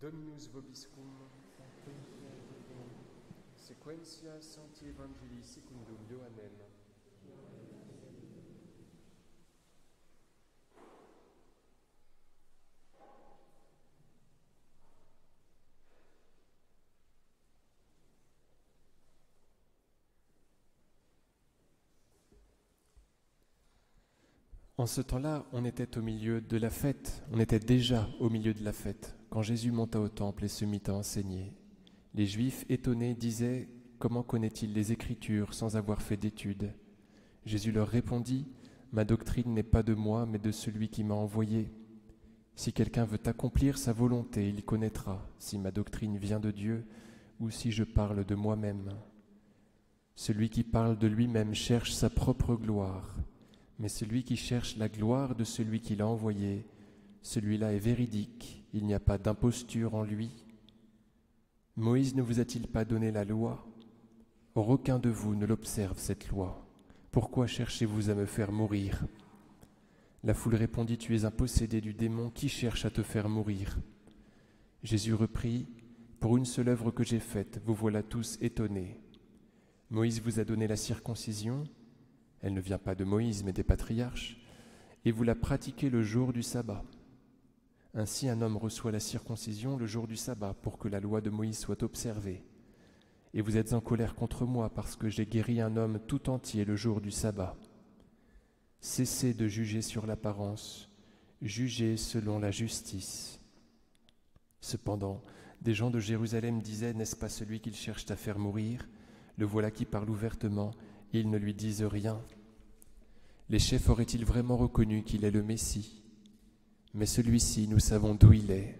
Dominus vobiscum, sequentia Sancti Evangelii secundum Ioannem. En ce temps-là, on était au milieu de la fête, on était déjà au milieu de la fête, quand Jésus monta au temple et se mit à enseigner. Les Juifs, étonnés, disaient « Comment connaît-il les Écritures sans avoir fait d'études ?» Jésus leur répondit « Ma doctrine n'est pas de moi, mais de celui qui m'a envoyé. Si quelqu'un veut accomplir sa volonté, il connaîtra si ma doctrine vient de Dieu ou si je parle de moi-même. Celui qui parle de lui-même cherche sa propre gloire. Mais celui qui cherche la gloire de celui qui l'a envoyé, celui-là est véridique, il n'y a pas d'imposture en lui. Moïse ne vous a-t-il pas donné la loi ? Or aucun de vous ne l'observe, cette loi. Pourquoi cherchez-vous à me faire mourir ? La foule répondit, tu es un possédé du démon, qui cherche à te faire mourir ? Jésus reprit, pour une seule œuvre que j'ai faite, vous voilà tous étonnés. Moïse vous a donné la circoncision. Elle ne vient pas de Moïse, mais des patriarches, et vous la pratiquez le jour du sabbat. Ainsi, un homme reçoit la circoncision le jour du sabbat pour que la loi de Moïse soit observée. Et vous êtes en colère contre moi parce que j'ai guéri un homme tout entier le jour du sabbat. Cessez de juger sur l'apparence, jugez selon la justice. Cependant, des gens de Jérusalem disaient, n'est-ce pas celui qu'ils cherchent à faire mourir ? Le voilà qui parle ouvertement, et ils ne lui disent rien. Les chefs auraient-ils vraiment reconnu qu'il est le Messie ? Mais celui-ci, nous savons d'où il est,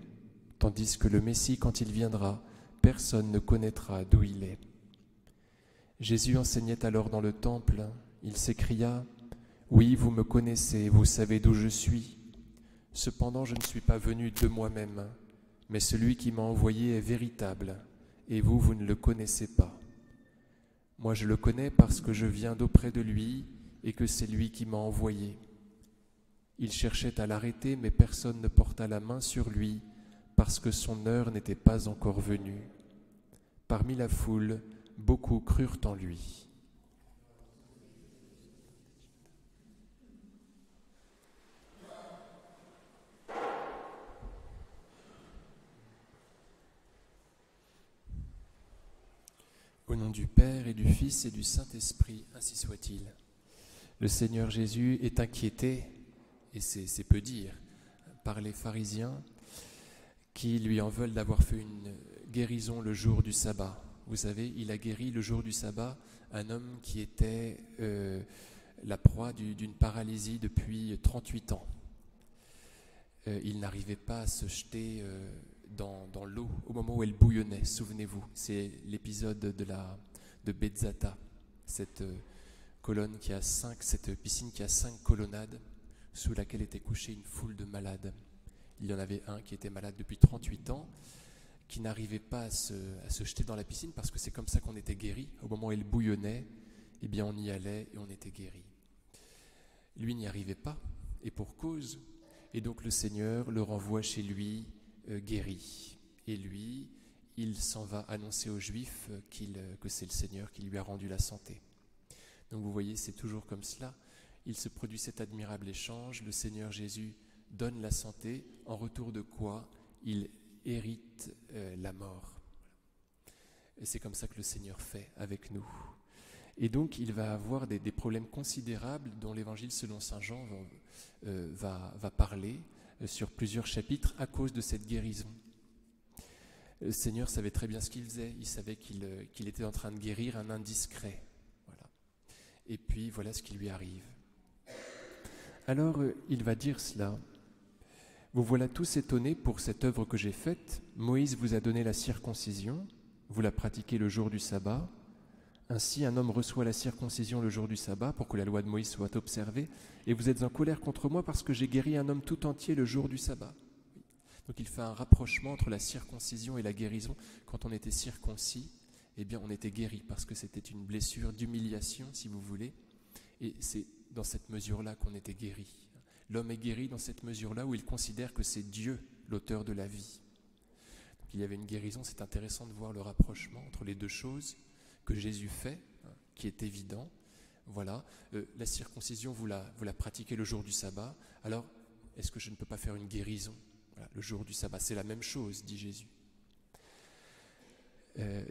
tandis que le Messie, quand il viendra, personne ne connaîtra d'où il est. Jésus enseignait alors dans le temple. Il s'écria, « Oui, vous me connaissez, vous savez d'où je suis. Cependant, je ne suis pas venu de moi-même, mais celui qui m'a envoyé est véritable, et vous, vous ne le connaissez pas. Moi, je le connais parce que je viens d'auprès de lui et que c'est lui qui m'a envoyé. » Il cherchait à l'arrêter, mais personne ne porta la main sur lui parce que son heure n'était pas encore venue. Parmi la foule, beaucoup crurent en lui. Au nom du Père et du Fils et du Saint-Esprit, ainsi soit-il. Le Seigneur Jésus est inquiété, et c'est peu dire, par les pharisiens qui lui en veulent d'avoir fait une guérison le jour du sabbat. Vous savez, il a guéri le jour du sabbat un homme qui était la proie d'une paralysie depuis 38 ans. Il n'arrivait pas à se jeter dans l'eau au moment où elle bouillonnait, souvenez-vous. C'est l'épisode de Bezzata, cette piscine qui a 5 colonnades sous laquelle était couchée une foule de malades. Il y en avait un qui était malade depuis 38 ans, qui n'arrivait pas à se jeter dans la piscine parce que c'est comme ça qu'on était guéri. Au moment où elle bouillonnait, eh bien on y allait et on était guéri. Lui n'y arrivait pas, et pour cause. Et donc le Seigneur le renvoie chez lui guéri. Et lui, il s'en va annoncer aux Juifs que c'est le Seigneur qui lui a rendu la santé. Donc vous voyez, c'est toujours comme cela. Il se produit cet admirable échange. Le Seigneur Jésus donne la santé, en retour de quoi il hérite la mort. Et c'est comme ça que le Seigneur fait avec nous. Et donc il va avoir des problèmes considérables dont l'Évangile selon saint Jean va parler sur plusieurs chapitres à cause de cette guérison. Le Seigneur savait très bien ce qu'il faisait. Il savait qu'il était en train de guérir un indiscret. Voilà. Et puis voilà ce qui lui arrive. Alors il va dire cela. Vous voilà tous étonnés pour cette œuvre que j'ai faite. Moïse vous a donné la circoncision, vous la pratiquez le jour du sabbat. Ainsi, un homme reçoit la circoncision le jour du sabbat pour que la loi de Moïse soit observée, et vous êtes en colère contre moi parce que j'ai guéri un homme tout entier le jour du sabbat. Donc il fait un rapprochement entre la circoncision et la guérison. Quand on était circoncis, eh bien on était guéri parce que c'était une blessure d'humiliation, si vous voulez, et c'est dans cette mesure-là qu'on était guéri. L'homme est guéri dans cette mesure-là où il considère que c'est Dieu l'auteur de la vie. qu'il y avait une guérison. C'est intéressant de voir le rapprochement entre les deux choses que Jésus fait, qui est évident. Voilà, la circoncision, vous la pratiquez le jour du sabbat. Alors, est-ce que je ne peux pas faire une guérison le jour du sabbat? C'est la même chose, dit Jésus.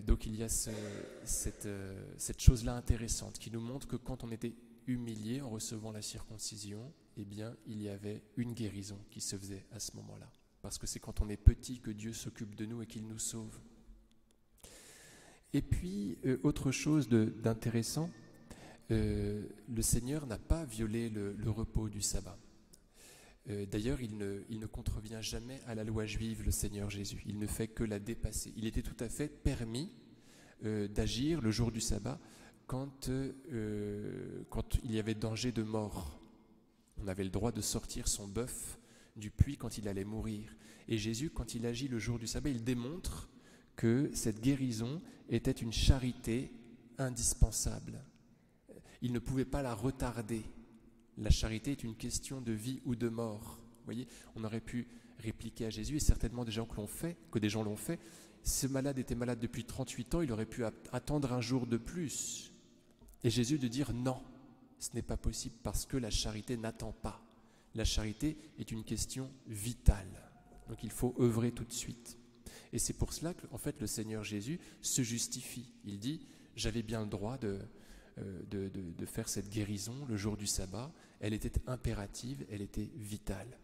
Donc il y a cette chose-là intéressante qui nous montre que quand on était humilié en recevant la circoncision, eh bien, il y avait une guérison qui se faisait à ce moment-là. Parce que c'est quand on est petit que Dieu s'occupe de nous et qu'il nous sauve. Et puis, autre chose d'intéressant, le Seigneur n'a pas violé le repos du sabbat. D'ailleurs, il ne contrevient jamais à la loi juive, le Seigneur Jésus. Il ne fait que la dépasser. Il était tout à fait permis d'agir le jour du sabbat quand il y avait danger de mort. On avait le droit de sortir son bœuf du puits quand il allait mourir. Et Jésus, quand il agit le jour du sabbat, il démontre que cette guérison était une charité indispensable. Il ne pouvait pas la retarder. La charité est une question de vie ou de mort. Vous voyez, on aurait pu répliquer à Jésus, et certainement des gens l'ont fait. Ce malade était malade depuis 38 ans, il aurait pu attendre un jour de plus. Et Jésus de dire non, ce n'est pas possible parce que la charité n'attend pas. La charité est une question vitale. Donc il faut œuvrer tout de suite. Et c'est pour cela qu'en fait le Seigneur Jésus se justifie. Il dit, j'avais bien le droit de faire cette guérison le jour du sabbat. Elle était impérative, elle était vitale.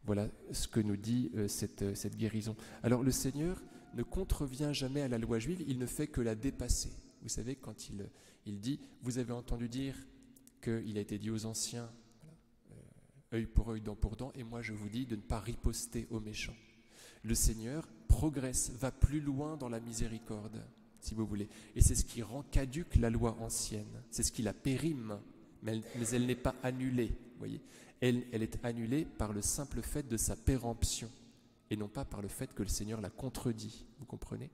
Voilà ce que nous dit cette guérison. Alors le Seigneur ne contrevient jamais à la loi juive, il ne fait que la dépasser. Vous savez, quand il dit, vous avez entendu dire qu'il a été dit aux anciens, œil pour œil, dent pour dent, et moi je vous dis de ne pas riposter aux méchants. Le Seigneur progresse, va plus loin dans la miséricorde, si vous voulez. Et c'est ce qui rend caduque la loi ancienne. C'est ce qui la périme, mais elle n'est pas annulée. Vous voyez, elle est annulée par le simple fait de sa péremption, et non pas par le fait que le Seigneur la contredit. Vous comprenez?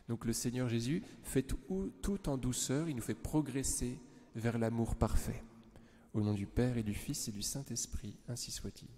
Donc le Seigneur Jésus fait tout en douceur, il nous fait progresser vers l'amour parfait. Au nom du Père et du Fils et du Saint-Esprit, ainsi soit-il.